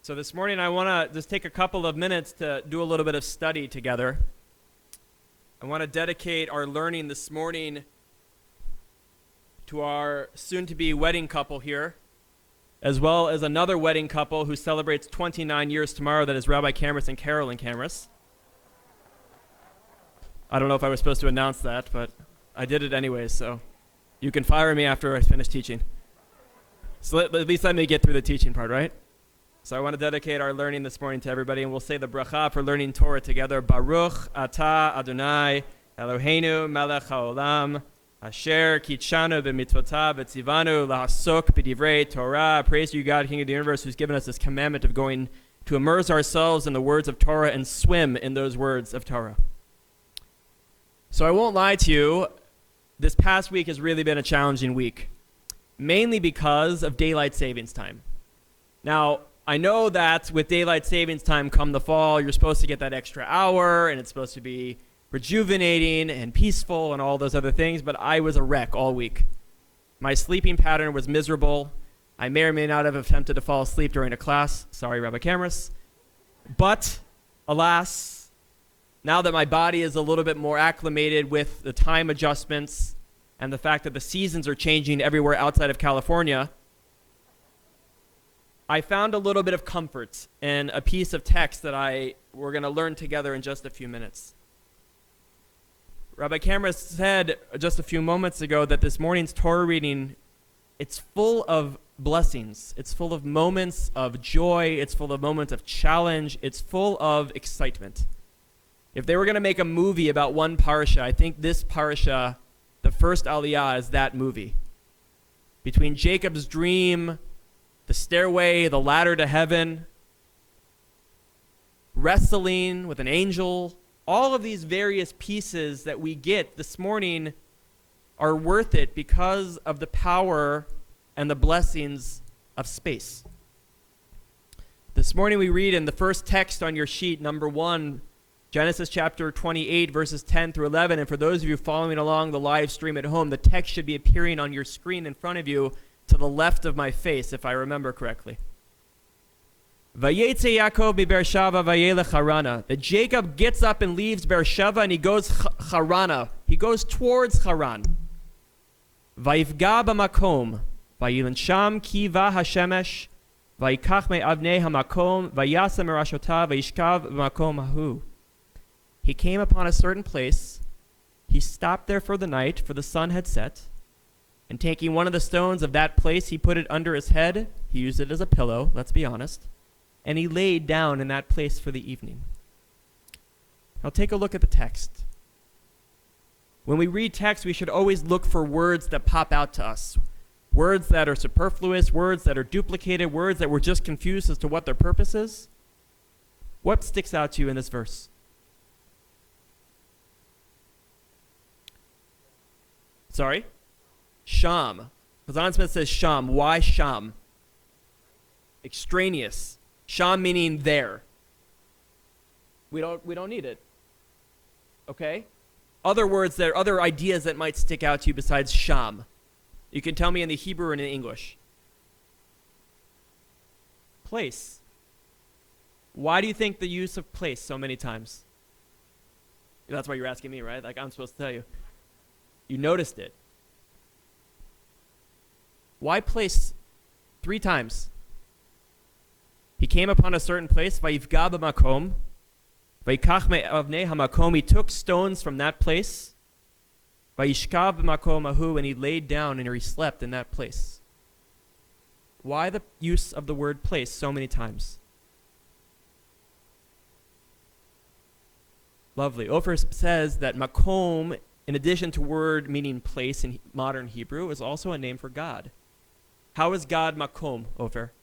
So this morning I want to just take a couple of minutes to do a little bit of study together. I want to dedicate our learning this morning to our soon-to-be wedding couple here, as well as another wedding couple who celebrates 29 years tomorrow, that is Rabbi Camrus and Carolyn Camrus. I don't know if I was supposed to announce that, but I did it anyways, so you can fire me after I finish teaching. So at least let me get through the teaching part, right? So I want to dedicate our learning this morning to everybody, and we'll say the bracha for learning Torah together. Baruch atah Adonai Eloheinu melech haolam asher kitshanu b'mitzvotav v'tzivanu lahasok b'divrei Torah. Praise you, God, King of the universe, who's given us this commandment of going to immerse ourselves in the words of Torah and swim in those words of Torah. So I won't lie to you, this past week has really been a challenging week, mainly because of daylight savings time. Now, I know that with daylight savings time come the fall, you're supposed to get that extra hour, and it's supposed to be rejuvenating and peaceful and all those other things, but I was a wreck all week. My sleeping pattern was miserable. I may or may not have attempted to fall asleep during a class. Sorry, Rabbi Camrus. But, alas, now that my body is a little bit more acclimated with the time adjustments and the fact that the seasons are changing everywhere outside of California, I found a little bit of comfort in a piece of text that we're going to learn together in just a few minutes. Rabbi Camrus said just a few moments ago that this morning's Torah reading, it's full of blessings. It's full of moments of joy. It's full of moments of challenge. It's full of excitement. If they were going to make a movie about one parasha, I think this parasha, the first Aliyah, is that movie. Between Jacob's dream, the stairway, the ladder to heaven, wrestling with an angel, all of these various pieces that we get this morning are worth it because of the power and the blessings of space. This morning we read in the first text on your sheet, number 1, Genesis chapter 28, verses 10 through 11. And for those of you following along the live stream at home, the text should be appearing on your screen in front of you to the left of my face, if I remember correctly. Vayetzei Yaakov Beersheva vayelech Harana. That Jacob gets up and leaves Beersheva and he goes Harana. He goes towards Haran. Vayivga b'makom. Vayilan sham ki va hashemesh. Vayikach me'avnei hamakom. Vayasa merashotav. Vayishkav b'makom hahu. He came upon a certain place. He stopped there for the night, for the sun had set. And taking one of the stones of that place, he put it under his head. He used it as a pillow, let's be honest. And he laid down in that place for the evening. Now take a look at the text. When we read text, we should always look for words that pop out to us. Words that are superfluous, words that are duplicated, words that we're just confused as to what their purpose is. What sticks out to you in this verse? Sorry? Sham. Hazan Smith says Sham. Why Sham? Extraneous. Sham meaning there. We don't need it. Okay? Other ideas that might stick out to you besides Sham. You can tell me in the Hebrew and in English. Place. Why do you think the use of place so many times? That's why you're asking me, right? Like I'm supposed to tell you. You noticed it. Why place 3 times? He came upon a certain place, vayivga b'makom, vayikach me'avnei hamakom. He took stones from that place, vayishkav b'makom ahu, and he laid down and he slept in that place. Why the use of the word place so many times? Lovely. Ofer says that makom, in addition to word meaning place in modern Hebrew, is also a name for God. How is God makom, Ofer?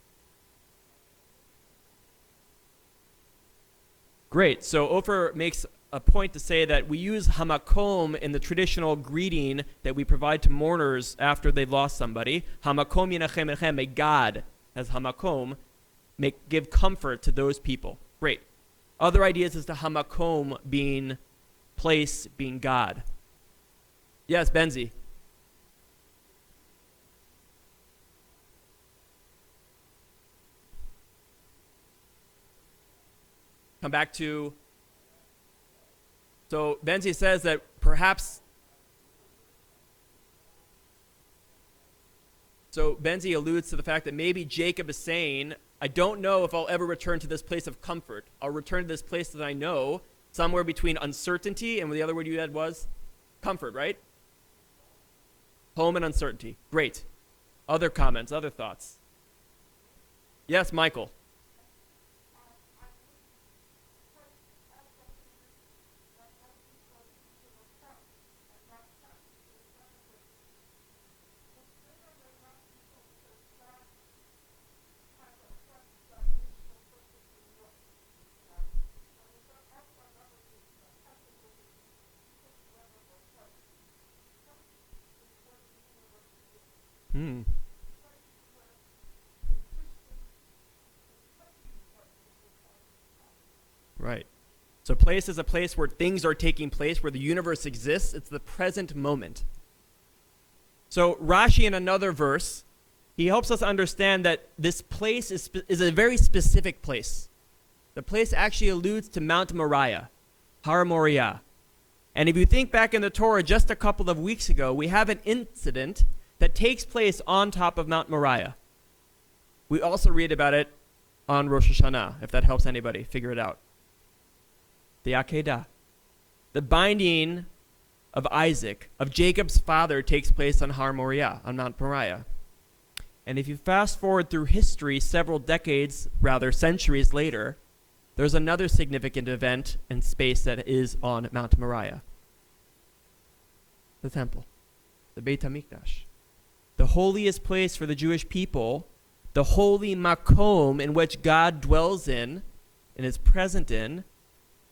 Great. So Ofer makes a point to say that we use hamakom in the traditional greeting that we provide to mourners after they've lost somebody. Hamakom yinachem echem. May God, as hamakom, give comfort to those people. Great. Other ideas as to hamakom being place, being God. Yes, Benzi. come back to, so Benzi says that perhaps, so Benzi alludes to the fact that maybe Jacob is saying, I don't know if I'll ever return to this place of comfort. I'll return to this place that I know, somewhere between uncertainty and the other word you had was comfort, right? Home and uncertainty. Great. Other comments, other thoughts? Yes, Michael. Right. So place is a place where things are taking place, where the universe exists. It's the present moment. So Rashi in another verse, he helps us understand that this place is a very specific place. The place actually alludes to Mount Moriah, Har Moriah. And if you think back in the Torah just a couple of weeks ago, we have an incident that takes place on top of Mount Moriah. We also read about it on Rosh Hashanah, if that helps anybody figure it out. The Akedah. The binding of Isaac, of Jacob's father, takes place on Har Moriah, on Mount Moriah. And if you fast forward through history several decades, rather centuries later, there's another significant event and space that is on Mount Moriah. The temple, the Beit HaMikdash. The holiest place for the Jewish people, the holy makom in which God dwells in and is present in,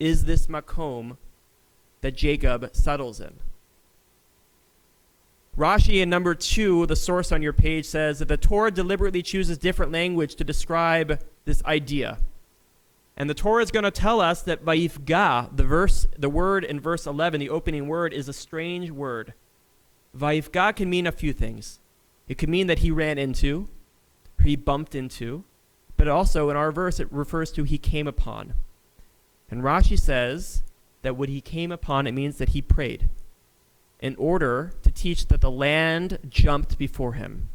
is this makom that Jacob settles in. Rashi in number 2, the source on your page, says that the Torah deliberately chooses different language to describe this idea. And the Torah is going to tell us that Vayifga, the word in verse 11, the opening word, is a strange word. Vayifga can mean a few things. It could mean that he ran into, or he bumped into, but also in our verse it refers to he came upon. And Rashi says that what he came upon, it means that he prayed in order to teach that the land jumped before him,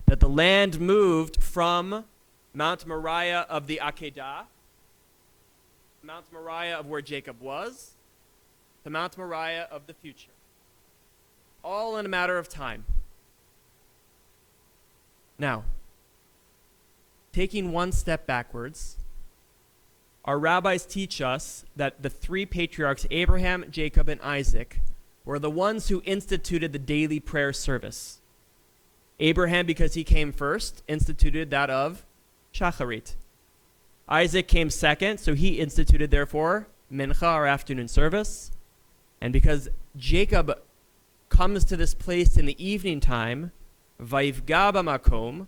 that the land moved from Mount Moriah of the Akedah, Mount Moriah of where Jacob was, to Mount Moriah of the future. All in a matter of time. Now, taking one step backwards, our rabbis teach us that the three patriarchs, Abraham, Jacob, and Isaac, were the ones who instituted the daily prayer service. Abraham, because he came first, instituted that of Shacharit. Isaac came second, so he instituted, therefore, Mincha, or afternoon service. And because Jacob comes to this place in the evening time, Vayifga b'makom,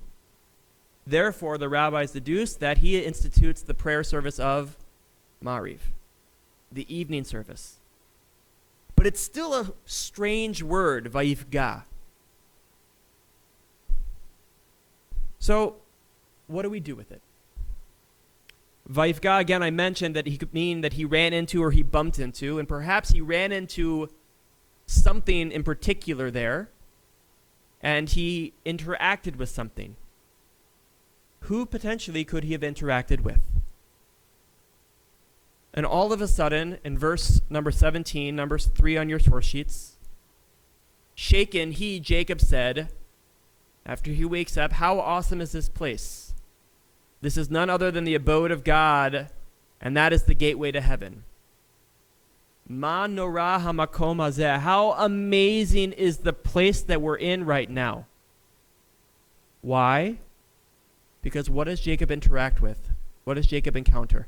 therefore, the rabbis deduce that he institutes the prayer service of Mariv, the evening service. But it's still a strange word, Vayifga. So, what do we do with it? Vayifga, again, I mentioned that he could mean that he ran into or he bumped into, and perhaps he ran into something in particular there, and he interacted with something. Who potentially could he have interacted with? And all of a sudden, in verse number 17, number 3 on your source sheets, shaken, he, Jacob, said, after he wakes up, how awesome is this place? This is none other than the abode of God, and that is the gateway to heaven. Ma norah hamakom hazeh. How amazing is the place that we're in right now. Why? Because what does Jacob interact with? What does Jacob encounter?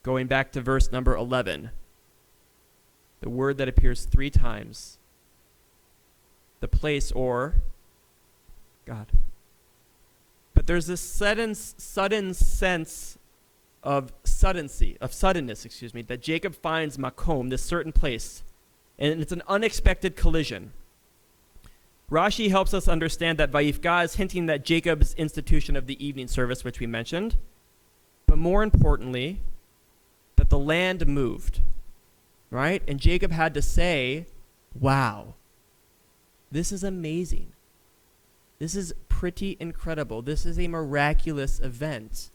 Going back to verse number 11, the word that appears 3 times, the place or God. But there's this sudden sense of suddenness, that Jacob finds makom, this certain place, and it's an unexpected collision. Rashi helps us understand that Vayifga is hinting that Jacob's institution of the evening service, which we mentioned, but more importantly, that the land moved, right? And Jacob had to say, wow, this is amazing. This is pretty incredible. This is a miraculous event,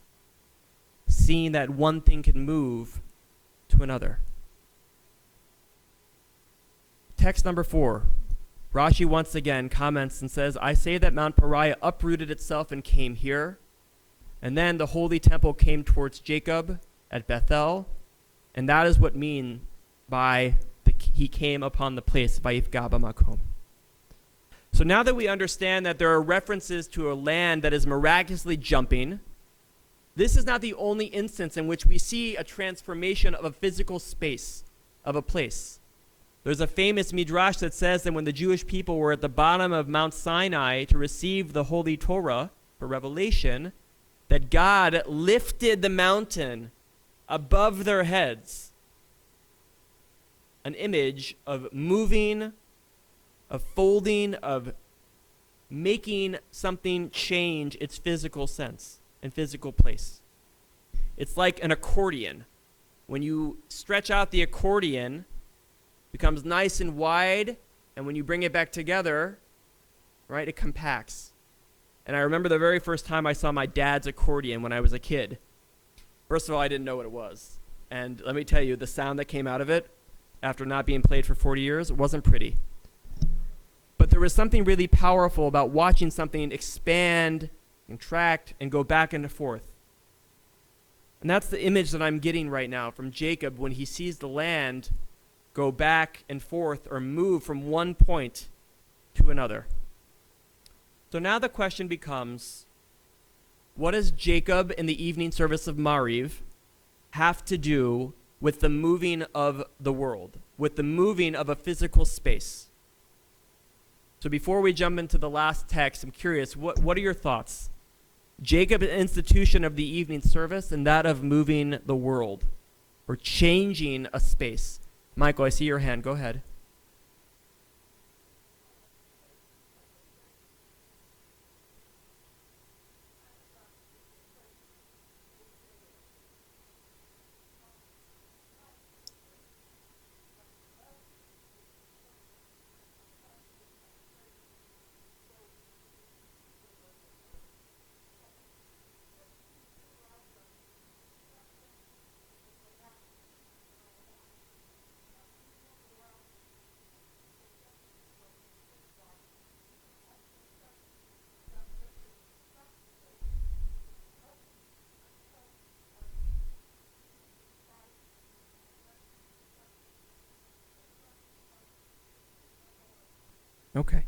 seeing that one thing can move to another. Text number 4. Rashi once again comments and says, I say that Mount Moriah uprooted itself and came here. And then the holy temple came towards Jacob at Bethel. And that is what mean by he came upon the place, Vayifga b'makom. So now that we understand that there are references to a land that is miraculously jumping, this is not the only instance in which we see a transformation of a physical space, of a place. There's a famous midrash that says that when the Jewish people were at the bottom of Mount Sinai to receive the Holy Torah for revelation, that God lifted the mountain above their heads, an image of moving, of folding, of making something change its physical sense and physical place. It's like an accordion. When you stretch out the accordion, it becomes nice and wide, and when you bring it back together, right, it compacts. And I remember the very first time I saw my dad's accordion when I was a kid. First of all, I didn't know what it was. And let me tell you, the sound that came out of it, after not being played for 40 years, wasn't pretty. But there was something really powerful about watching something expand, contract, and go back and forth. And that's the image that I'm getting right now from Jacob when he sees the land go back and forth or move from one point to another. So now the question becomes, what does Jacob in the evening service of Mariv have to do with the moving of the world, with the moving of a physical space? So before we jump into the last text, I'm curious, what are your thoughts? Jacob's institution of the evening service and that of moving the world or changing a space. Michael, I see your hand. Go ahead. Okay.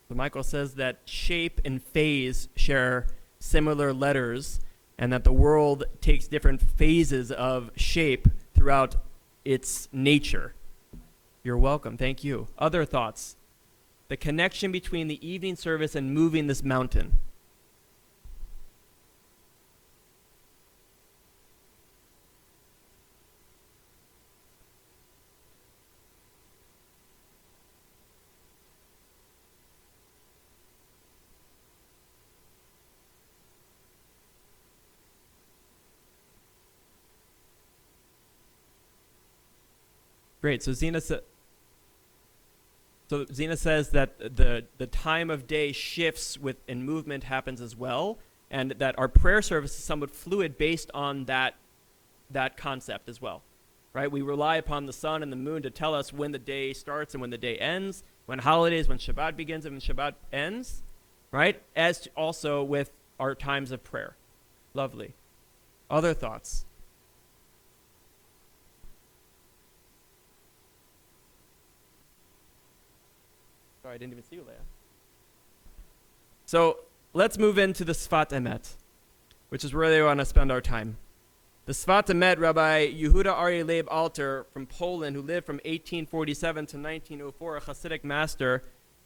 So Michael says that shape and phase share similar letters and that the world takes different phases of shape throughout its nature. You're welcome. Thank you. Other thoughts? The connection between the evening service and moving this mountain. Great. So Zena says that the time of day shifts with and movement happens as well, and that our prayer service is somewhat fluid based on that concept as well, right? We rely upon the sun and the moon to tell us when the day starts and when the day ends, when holidays, when Shabbat begins and when Shabbat ends, right? As also with our times of prayer. Lovely. Other thoughts? Sorry, I didn't even see you, Leah. So let's move into the Sfat Emet, which is where they want to spend our time. The Sfat Emet, Rabbi Yehuda Aryeh Leib Alter from Poland, who lived from 1847 to 1904, a Hasidic master.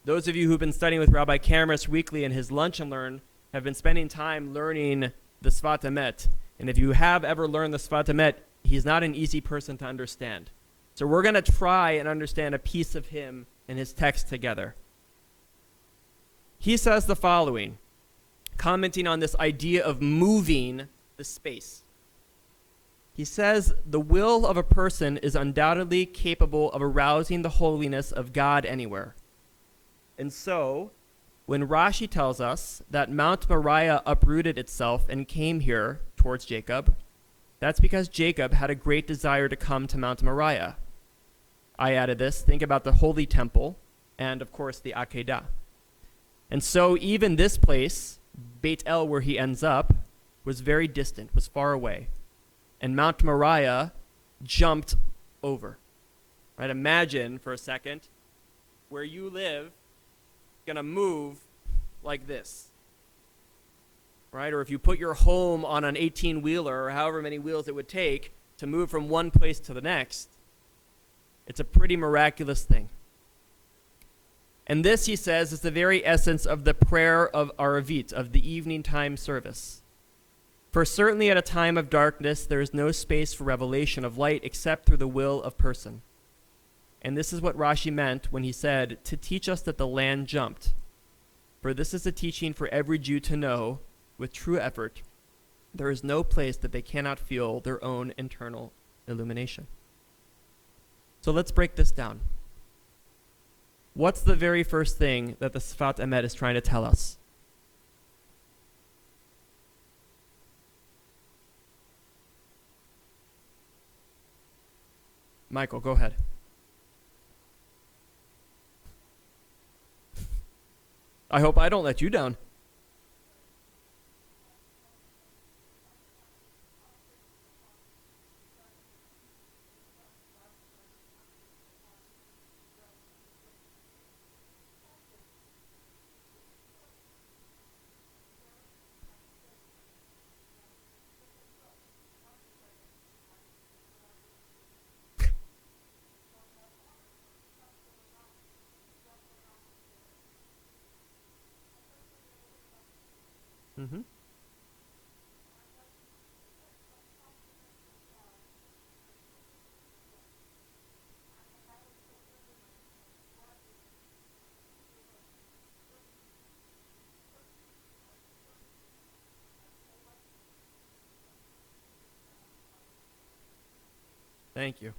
Those of you who've been studying with Rabbi Karamis weekly in his Lunch and Learn have been spending time learning the Sfat Emet. And if you have ever learned the Sfat Emet, he's not an easy person to understand. So we're going to try and understand a piece of him and his text together. He says the following, commenting on this idea of moving the space. He says the will of a person is undoubtedly capable of arousing the holiness of God anywhere. And so, when Rashi tells us that Mount Moriah uprooted itself and came here towards Jacob, that's because Jacob had a great desire to come to Mount Moriah. I added this, think about the Holy Temple and, of course, the Akedah. And so even this place, Beit El, where he ends up, was very distant, was far away. And Mount Moriah jumped over. Right? Imagine for a second where you live going to move like this. Right? Or if you put your home on an 18-wheeler or however many wheels it would take to move from one place to the next, it's a pretty miraculous thing. And this, he says, is the very essence of the prayer of Aravit, of the evening time service. For certainly at a time of darkness, there is no space for revelation of light except through the will of person. And this is what Rashi meant when he said, to teach us that the land jumped. For this is a teaching for every Jew to know, with true effort, there is no place that they cannot feel their own internal illumination. So let's break this down. What's the very first thing that the Sfat Emet is trying to tell us? Michael, go ahead. I hope I don't let you down. Mm-hmm. Thank you.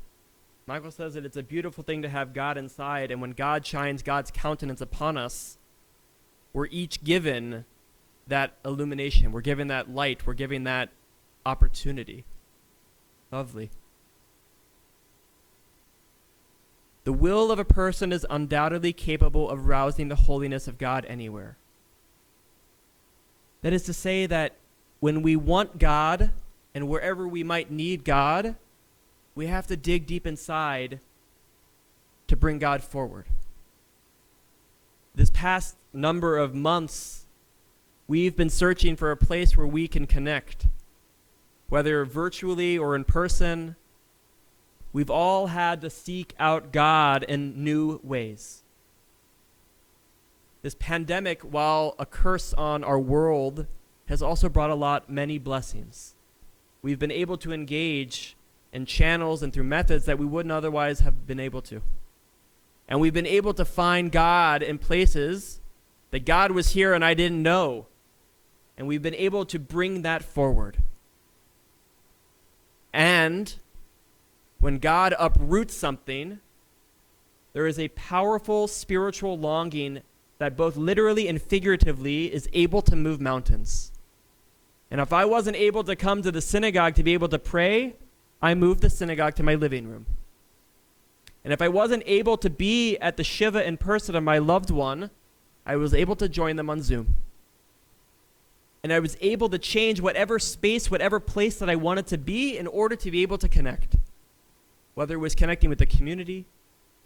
Michael says that it's a beautiful thing to have God inside, and when God shines God's countenance upon us, we're each given that illumination. We're given that light. We're given that opportunity. Lovely. The will of a person is undoubtedly capable of rousing the holiness of God anywhere. That is to say that when we want God, and wherever we might need God, we have to dig deep inside to bring God forward. This past number of months, we've been searching for a place where we can connect, whether virtually or in person. We've all had to seek out God in new ways. This pandemic, while a curse on our world, has also brought many blessings. We've been able to engage in channels and through methods that we wouldn't otherwise have been able to. And we've been able to find God in places that God was here and I didn't know. And we've been able to bring that forward. And when God uproots something, there is a powerful spiritual longing that both literally and figuratively is able to move mountains. And if I wasn't able to come to the synagogue to be able to pray, I moved the synagogue to my living room. And if I wasn't able to be at the Shiva in person of my loved one, I was able to join them on Zoom. And I was able to change whatever space, whatever place that I wanted to be in order to be able to connect. Whether it was connecting with the community,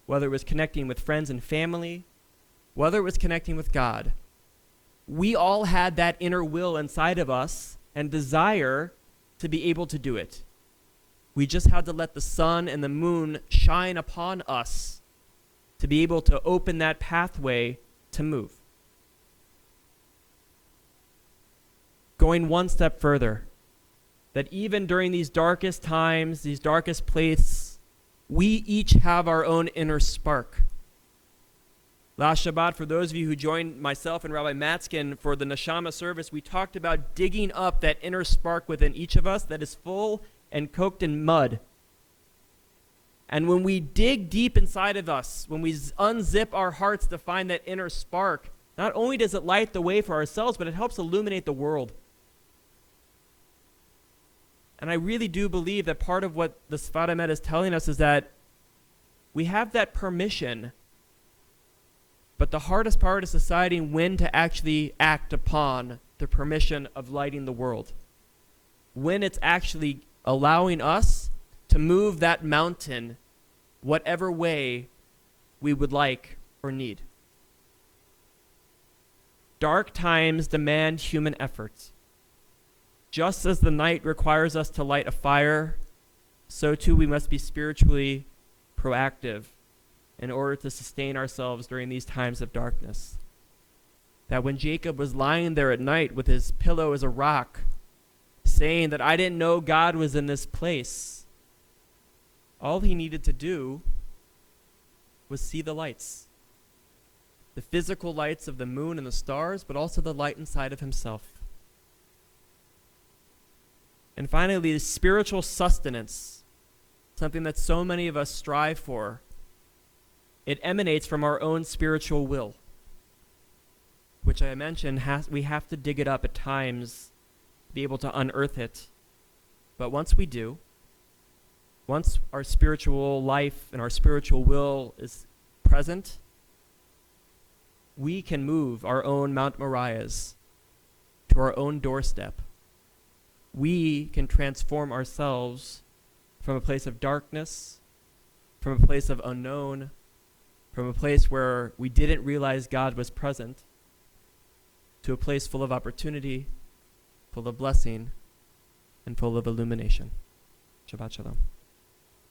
whether it was connecting with friends and family, whether it was connecting with God. We all had that inner will inside of us and desire to be able to do it. We just had to let the sun and the moon shine upon us to be able to open that pathway to move. Going one step further, that even during these darkest times, these darkest places, we each have our own inner spark. Last Shabbat, for those of you who joined myself and Rabbi Matzkin for the Neshama service, we talked about digging up that inner spark within each of us that is full and coated in mud. And when we dig deep inside of us, when we unzip our hearts to find that inner spark, not only does it light the way for ourselves, but it helps illuminate the world. And I really do believe that part of what the Sfat Emet is telling us is that we have that permission, but the hardest part is deciding when to actually act upon the permission of lighting the world. When it's actually allowing us to move that mountain whatever way we would like or need. Dark times demand human efforts. Just as the night requires us to light a fire, so too we must be spiritually proactive in order to sustain ourselves during these times of darkness. That when Jacob was lying there at night with his pillow as a rock, saying that I didn't know God was in this place, all he needed to do was see the lights. The physical lights of the moon and the stars, but also the light inside of himself. And finally, the spiritual sustenance, something that so many of us strive for. It emanates from our own spiritual will, which I mentioned we have to dig it up at times, be able to unearth it. But once we do, once our spiritual life and our spiritual will is present, we can move our own Mount Moriahs to our own doorstep. We can transform ourselves from a place of darkness, from a place of unknown, from a place where we didn't realize God was present, to a place full of opportunity, full of blessing, and full of illumination. Shabbat Shalom.